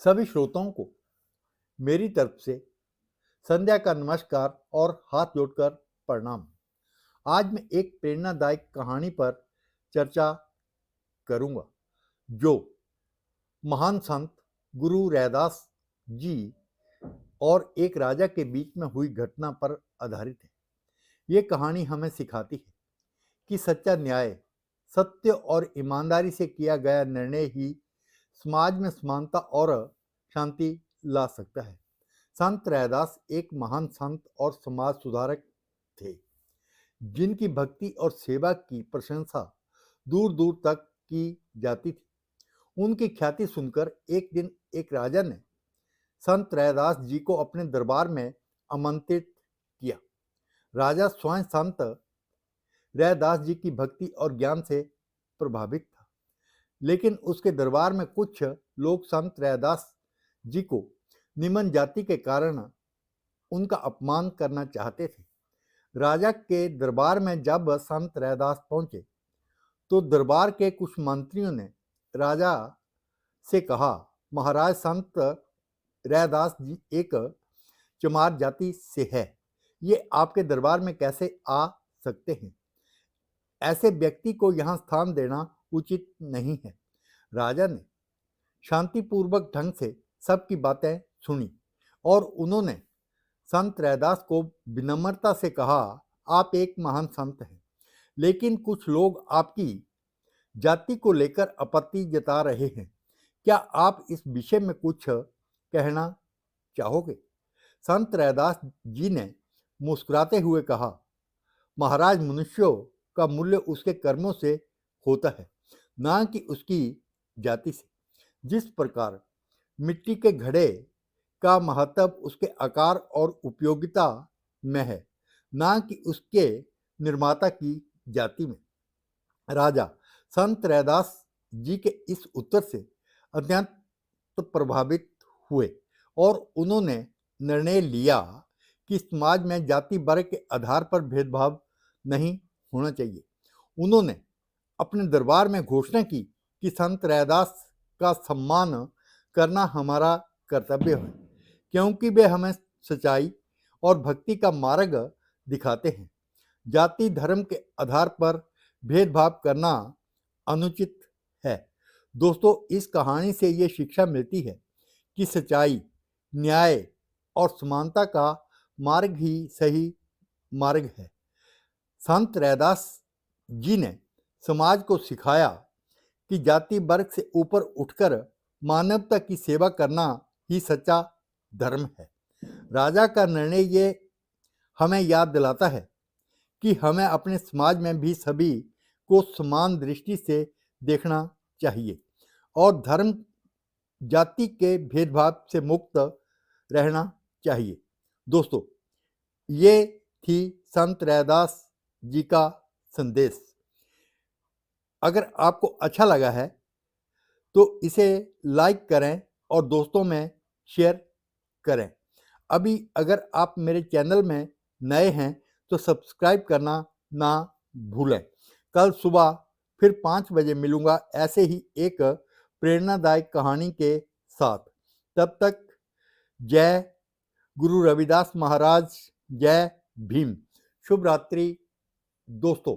सभी श्रोताओं को मेरी तरफ से संध्या का नमस्कार और हाथ जोड़कर प्रणाम। आज मैं एक प्रेरणादायक कहानी पर चर्चा करूंगा जो महान संत गुरु रैदास जी और एक राजा के बीच में हुई घटना पर आधारित है। ये कहानी हमें सिखाती है कि सच्चा न्याय, सत्य और ईमानदारी से किया गया निर्णय ही समाज में समानता और शांति ला सकता है। संत रैदास एक महान संत और समाज सुधारक थे, जिनकी भक्ति और सेवा की प्रशंसा दूर दूर तक की जाती थी। उनकी ख्याति सुनकर एक दिन एक राजा ने संत रैदास जी को अपने दरबार में आमंत्रित किया। राजा स्वयं संत रैदास जी की भक्ति और ज्ञान से प्रभावित था, लेकिन उसके दरबार में कुछ लोग संत रैदास जी को निम्न जाति के कारण उनका अपमान करना चाहते थे। राजा के दरबार में जब संत रैदास पहुंचे तो दरबार के कुछ मंत्रियों ने राजा से कहा, महाराज, संत रैदास जी एक चमार जाति से है, ये आपके दरबार में कैसे आ सकते हैं? ऐसे व्यक्ति को यहाँ स्थान देना उचित नहीं है। राजा ने शांतिपूर्वक ढंग से सबकी बातें सुनी और उन्होंने संत रैदास को विनम्रता से कहा, आप एक महान संत हैं, लेकिन कुछ लोग आपकी जाति को लेकर आपत्ति जता रहे हैं। क्या आप इस विषय में कुछ कहना चाहोगे? संत रैदास जी ने मुस्कुराते हुए कहा, महाराज, मनुष्यों का मूल्य उसके कर्मों से होता है, ना कि उसकी जाति से। जिस प्रकार मिट्टी के घड़े का महत्व उसके आकार और उपयोगिता में है, ना कि उसके निर्माता की जाति में। राजा संत रैदास जी के इस उत्तर से अत्यंत प्रभावित हुए और उन्होंने निर्णय लिया कि समाज में जाति वर्ग के आधार पर भेदभाव नहीं होना चाहिए। उन्होंने अपने दरबार में घोषणा की कि संत रैदास का सम्मान करना हमारा कर्तव्य है, क्योंकि वे हमें सच्चाई और भक्ति का मार्ग दिखाते हैं। जाति धर्म के आधार पर भेदभाव करना अनुचित है। दोस्तों, इस कहानी से ये शिक्षा मिलती है कि सच्चाई, न्याय और समानता का मार्ग ही सही मार्ग है। संत रैदास जी ने समाज को सिखाया कि जाति वर्ग से ऊपर उठकर मानवता की सेवा करना ही सच्चा धर्म है। राजा का निर्णय ये हमें याद दिलाता है कि हमें अपने समाज में भी सभी को समान दृष्टि से देखना चाहिए और धर्म जाति के भेदभाव से मुक्त रहना चाहिए। दोस्तों, ये थी संत रैदास जी का संदेश। अगर आपको अच्छा लगा है तो इसे लाइक करें और दोस्तों में शेयर करें। अभी अगर आप मेरे चैनल में नए हैं तो सब्सक्राइब करना ना भूलें। कल सुबह फिर 5 बजे मिलूंगा ऐसे ही एक प्रेरणादायक कहानी के साथ। तब तक जय गुरु रविदास महाराज, जय भीम। शुभ रात्रि दोस्तों।